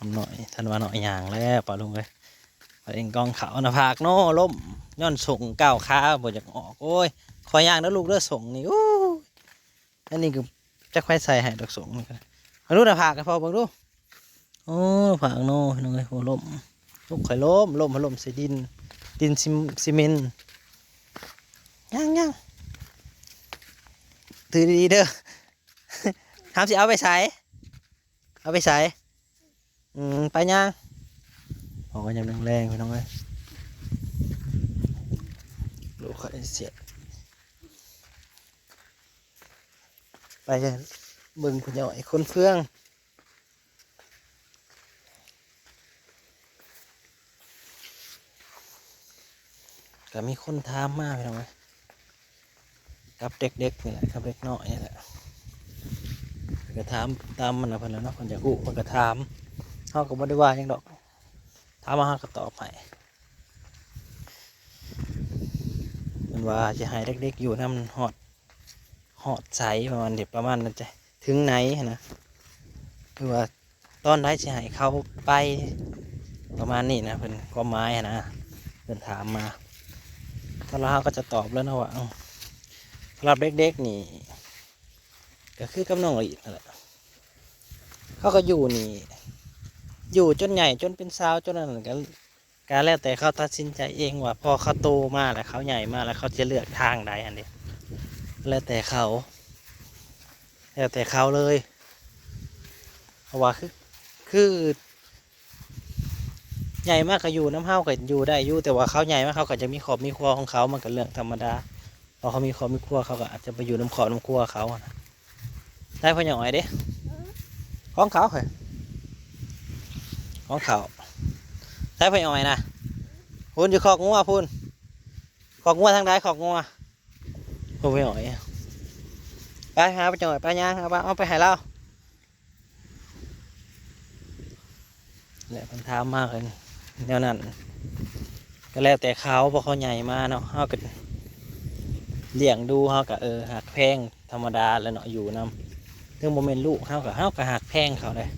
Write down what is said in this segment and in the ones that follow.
ำหน่อยทันว่าหน่อยอย่างแล้วปลาลุงเลยปลาเองกองเขาหน้าผากโน่ล้มย้อนส่งก้าวขาบ่อยากออกโอ้ยคอยย่างแล้วลูกเลือดส่งนี่โอ้ยอันนี้คือจะค่อยใส่ให้ดอกส่งนี่กันเอาลูกหน้าผากกันพอเบิ่งดูโอ้หน้าผากโน่น้องเลยโอ้ล้มลูกข่อยล้มใส่ดินซีเมนต์ย่างถือดีๆเด้อทำสิเอาไปใส่ไปย่างพอก็ยังแรงๆไปน้องเลยลูกข่อยเสียไปเบิ่งคุณยายคนเฟืองก็มีคนถามมาไปน้องเลยกับเด็กๆนี่แหละกับเด็กน้อยนี่แหละก็ถามตามมันนะเพิ่นแล้วเนาะเพิ่นจะอู้มันก็ถามเขาก็บ่ได้ว่าหยังดอกถามมาเขาก็ตอบให้มันว่าจะให้เด็กๆอยู่น้ำหอดใสประมาณนั้นจะถึงไหนนะคือว่าตอนได้จะให้เขาไปประมาณนี้นะเพิ่นก็ไม้นะเพิ่นถามมาตอนเราก็จะตอบแล้วนะว่าสำหรับเด็กๆนี่ก็คือกำนองอีกนั่นแหละเขาก็อยู่นี่อยู่จนใหญ่จนเป็นสาวจนนั้นก็การแล้วแต่เขาตัดสินใจเองว่าพอเขาโตมาแล้วเขาใหญ่มาแล้วเขาจะเลือกทางใดอันนี้แล้วแต่เขาเลยเพราะว่าคือใหญ่มากก็อยู่น้ำเฮาก็อยู่ได้อยู่แต่ว่าเขาใหญ่มากเขาก็จะมีครอบมีครัวของเขามันก็เรื่องธรรมดาพอเขามีครอบมีครัวเขาก็อาจจะไปอยู่น้ำครอบน้ำครัวเขาได้พ่อหน่อยเด้ของเขาเหรอของเขาได้พ่อหน่อยนะพูนอยู่คอกงัวพูนคอกงัวทางใดคอกงัวพ่อหน่อยไปหาพ่อหน่อยไปย่างเอาไปให้เราแหละมันถามมากเลยแนวนั้นก็แล้วแต่เขาพอเขาใหญ่มาเนาะเขาก็เลี้ยงดูเขาก็หักแพงธรรมดาแล้วเนาะอยู่นำถึงโมเมนต์ลูกเขาก็หักแพงเขาเลย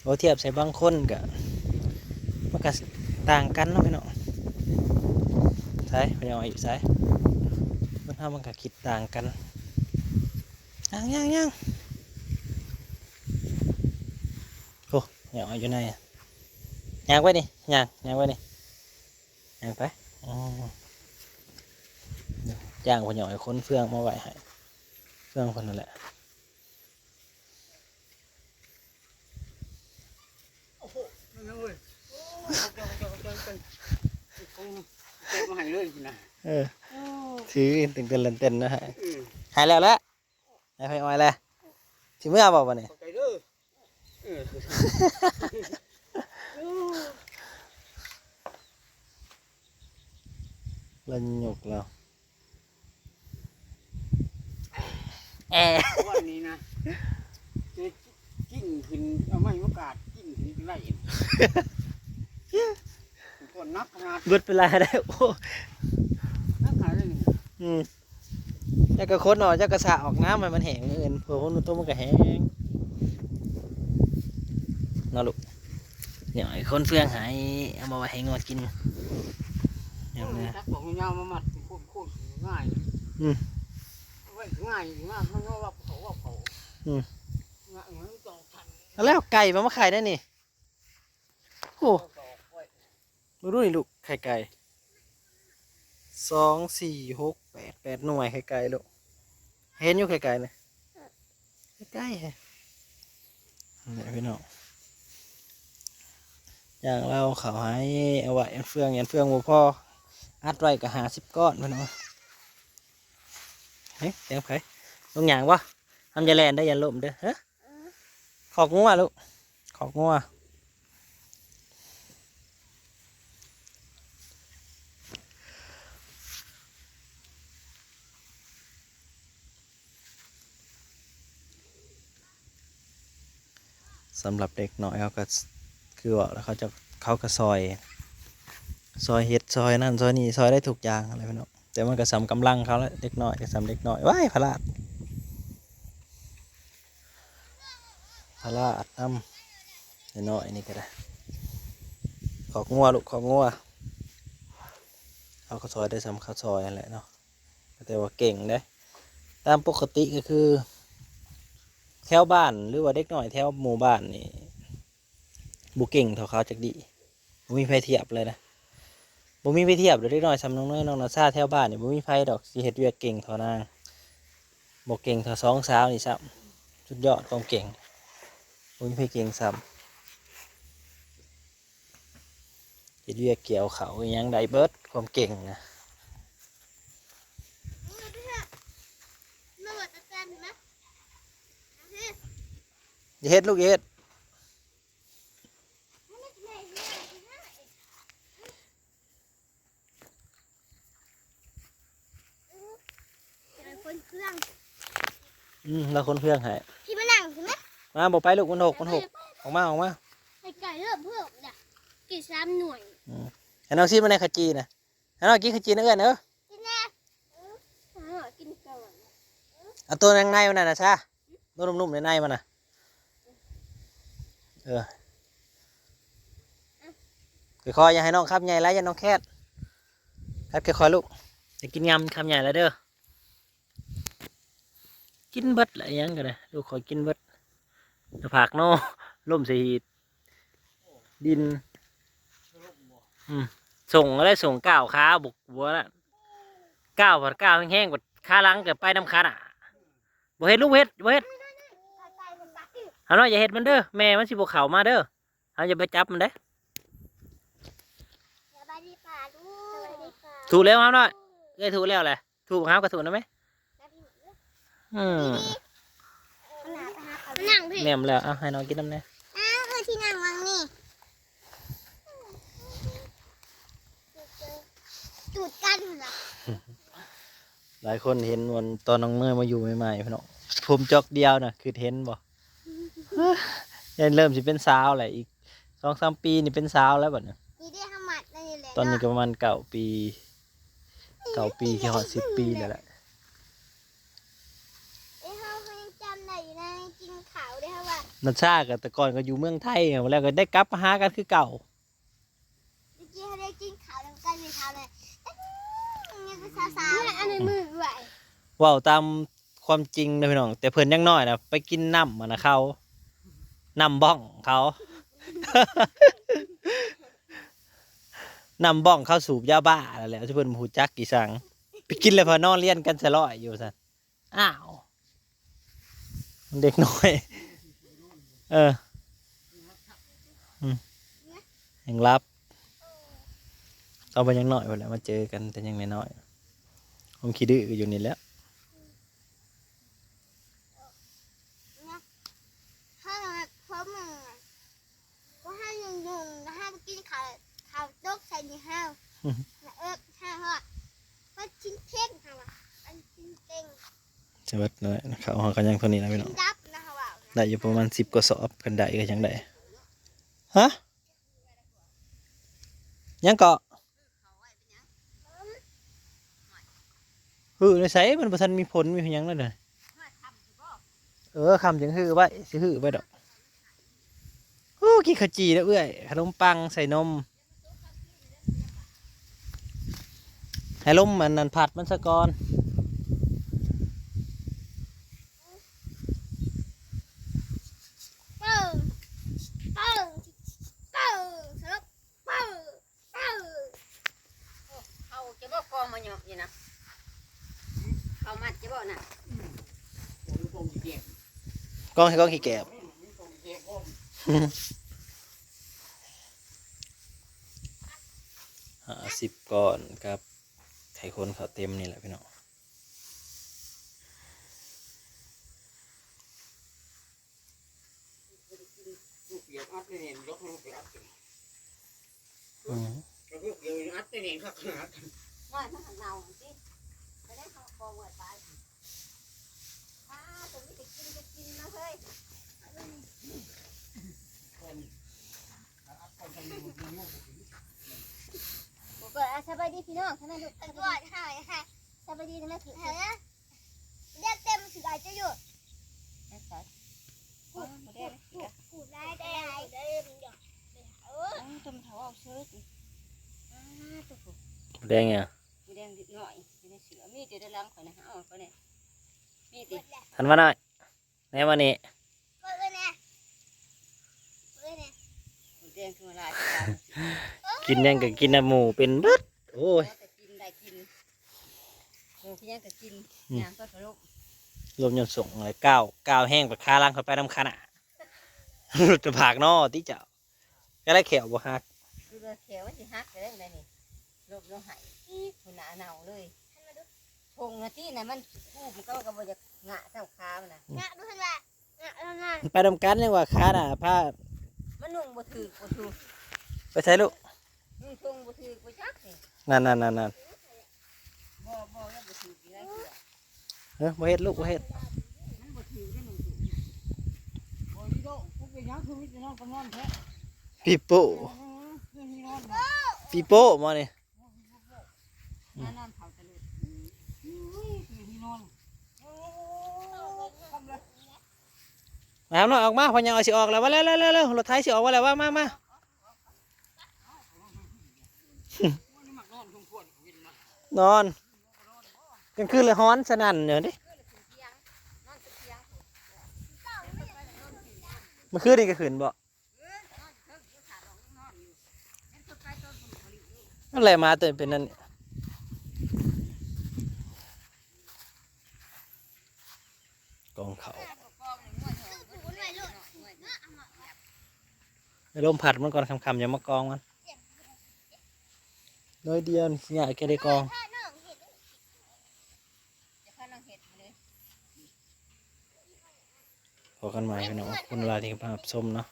โอเทียบใส่บางคนก็มันก็ต่างกันเนาะพี่เนาะใช่พยายามอยู่ใช่มันก็คิดต่างกันย่างโอ้ยอยู่ไหนย่างไปดิย่างไปดิย่างไปย่างคนหน่อยคนเฟืองมาไหวให้เฟืองคนนั่นแหละถือตึงเต้นนะฮะหายแล้วหายไปอ้อยแล้วที่เมื่อบอกว่าเนี่ยเราหยกเราวันนี้นะจะกินขึ้นเอาไม่โอกาสกินขึ้นไรคนนักขนาดเบิดเวลาได้โอ้นักขนาดนี้จะกระโคตรหน่อยจะกระสะออกน้ำมันแห้งเงินเผื่อคนตัวมันก็แห้งน่าลูกเดี๋ยวคนเฟืองหายเอามาไว้ให้งอกินอย่างนี้บอกยาวมามัดโคตรง่ายง่ายมากมันก็ว่าเขาแล้วไก่มาขายได้นี่โอ้ดูนี่ลูกไข่ไก่2 4 6 8 หน่วยไข่ไก่ลูกเห็นอยู่ไข่ไก่เลยใกล้ๆเนี่ยพี่น้องอย่างเราเขาให้เอาไว้ยันเฟืองบ่พออัดไว้กับ50 ก้อนพี่น้องเฮ้ยเสียงไผ่ลงหยางวะทำยาแลนได้ยันลมเด้อฮะขอกงัวลูกขอกงัวสำหรับเด็กน้อยเขาก็คือว่าแล้วเขาก็ซอยเห็ดซอยนั่นซอยนี่ซอยได้ทุกอย่างอะไรพี่น้องแต่มันก็สำกำลังเขาแล้วเด็กน้อยก็สำเด็กน้อยว้ายพลาดน้ำ น้อยๆนี่ก็ได้ขอกงัวลูกขอกงัวเอาข้าวซอยได้ซ้ำข้าวซอยนั่นแหละเนาะแต่ว่าเก่งได้ตามปกติก็คือแถวบ้านหรือว่าเด็กน้อยแถวหมู่บ้านนี่บุเก่งเท่าเขาจักดีบ่มีไฟเทียบเลยนะบ่มีไฟเทียบเด็กน้อยซ้ำน้องน้อยน้องนาซาแถวบ้านนี่บ่มีไฟดอกสิเฮ็ดเวียกเก่งเท่านางบ่เก่งเท่าสองสาวนี่ซ้ำสุดยอดความเก่งบ่มีไฟเก่งซ้ำเฮ็ดเวียกเกี่ยวเขาอหยังได้เบิดความเก่งนะอย่าเฮ็ดลูกอย่าเฮ็ดคนเครื่อง เราคนเพื่องให้ ที่มานั่งใช่ไหม มาบอกไปลูกมันหกออกมาออกมา ไอ้ไก่เริ่มเพิ่มจ้ะกี่ซ้ำหน่วย ให้น้องซีมาในขจีนะให้น้องกินขจีนะเอื้อนกินแน่กินก่อน เอาตัวในมันน่ะนะชาตัวนุ่มๆในมันน่ะค่อยๆอย่าให้น้องคำใหญ่ไรอย่าน้องแคทครับค่อยๆลูกจะกินยำคำใหญ่แล้วเด้อกินเบิดอะไรยังกันเลยลูกคอยกินเบิดผักโน่ล่มสีดินส่งอะไรส่งก้าวขาบุกบัวละก้าวผัดก้าวแห้งๆกว่าขาหลังกับไปน้ำขาน่ะบ่เฮ็ดลูกเฮ็ดบ่เฮ็ดเอาหน่อยอย่าเฮ็ดมันเด้อแม่มันสิบกเข่ามาเด้อเอาอย่าไปจับมันเด้ถูกแล้วครับหน่อยเอ้ยถูกแล้วแหละถูกครับกระถูกนะไหมนั่งพี่แหนมแล้วเอาให้น้องกินน้ำเนี่ยที่นั่งวางนี่จุดกันเหรอ หลายคนเห็นวันตอนน้องเนยมาอยู่ใหม่ๆพี่น้องผมจอกเดียวน่ะคือเห็นบ่ยังเริ่มสิเป็นสาวแหละอีก2-3 ปีนี่เป็นสาวแล้วบัดนี้ตอนนี้ก็ประมาณ9 ปีที่ฮอด10 ปีแล้วแหละนัชชากับแต่ก่อนก็อยู่เมืองไทยแล้วก็ได้กลับมาหากันคือเก่าได้กินข้าวแล้วกันในเช้าเลยนี่ก็ซาๆอันนี้มือไหว ว้าวตามความจริงนะพี่น้องแต่เพิ่นยังน้อยนะไปกินน้ำมันนะเขาน้ำบ้องเขาน้ำบ้องเขาสูบยาบ้าอะไรแล้วที่เพิ่นหูจักกี่สังไปกินแล้วพอนอนเลี้ยนกันจะลอยอยู่สันอ้าวเด็กน้อยยังรับเอาไปยังน้อยไปแล้วมาเจอกันแต่ยังน้อยผมคิดดื้ออยู่นี่แล้วกินข้าวตกใส่ในห้าวห้าวว่าชิ้นเพ่งค่ะว่ะอันชิ้นเพ่ง สวัสดีนะเขาหอกันยังคนนี้นะพี่น้องได้อยู่ประมาณ10 กว่าสอบกันได้ก็ยังได้ฮะยังเกาะในไสมันประทันมีผลมีหยังแล้วเด้อคำจังฮือไว้สิฮือไว้ดอกกินขจีแล้วเอื้อยขนมปังใส่นมให้ลมมันนั่นผัดมันซะก่อนเอาจะบอกกองมาเนาะนี่นะเอามัดจะบอกน่ะกองให้กองขี้แกบ10 ก่อนครับไข่คนเขาเต็มนี่แหละพี่น้องว่าถ้าเราสิจะได้เขากองไว้ไปตรงนี้จะกินนะเฮ้ยเปิดสบายดีพี่น้องทำไมลูกสบายดีสบายดีทำไมถือเรียกเต็มถืออาจจะอยู่พูดได้ แดงไง มีแดงนิดหน่อยอยู่ในเสือมีแต่ด้านหลังข่อยนะเอาข่อยเนี่ยมีติ ทันว่าน้อยในวันนี้ เบิ่งแน่เบิ่งแน่ มีแดงขึ้นมาลาย กินยังก็กินน้ำหมูเป็นเบิดโอ้ย แต่กินได้กินหมูพี่ยังแต่กินน้ำต้นพะโล้ ลมยนต์ส่งเลยก้าวแห้งไปคาล่างเขาไปน้ำขนาด หลุดจะผากนอที่เจ้าก็ได้แขวบ่ฮัก ดูเรือเขียวมันจะฮักได้ไหมนี่ลบลงหายคุณหนาหนาวเลยพงนาที่น่ะมันคู่มันก็บ่จะงะเท่าขามันน่ะ งะดูหั่นว่างะแล้วงะ ไปดำกันยังว่าคาหน่ะผ้า มันนุ่งบ่ถือบ่ถูก ไปใช้ลูก นุ่งทงบ่ถือบ่จักนี่ นั่นบ่ยังบ่ถืออีกแล้ว บ่เฮ็ดลูกบ่เฮ็ด มันบ่ถือได้นุ่งถือบ่ดีโดพวกไปยังคือมีแต่นอนก็นอนแท้ ปีโป้ คือมีนอน ปีโป้มาเนี่ย นอนเผาตะลุคือมีนอนทำเลย มาหน่อยออกมาพอยังเอาสิออกแล้วว่าแล้วรถไถสิออกว่าแล้วว่ามา มันมักนอนคงควรกินมาน อนกลางคืนเลยฮ้อนสนั่นเดี๋ยวดิ นอนเตียง เมื่อคืนนี่ก็ขืนบ่นั่นแหละมาตัวเป็นนั่นกองเขาไปลมผัดมันก่อนคำๆอย่ามากองมันน้อยเดียวนี่อยากแค่ได้กอง ถ้าน้องเห็น จะพานังเห็ดเลย พอกันใหม่พี่น้องขอบคุณเวลาที่มารับชมเนาะ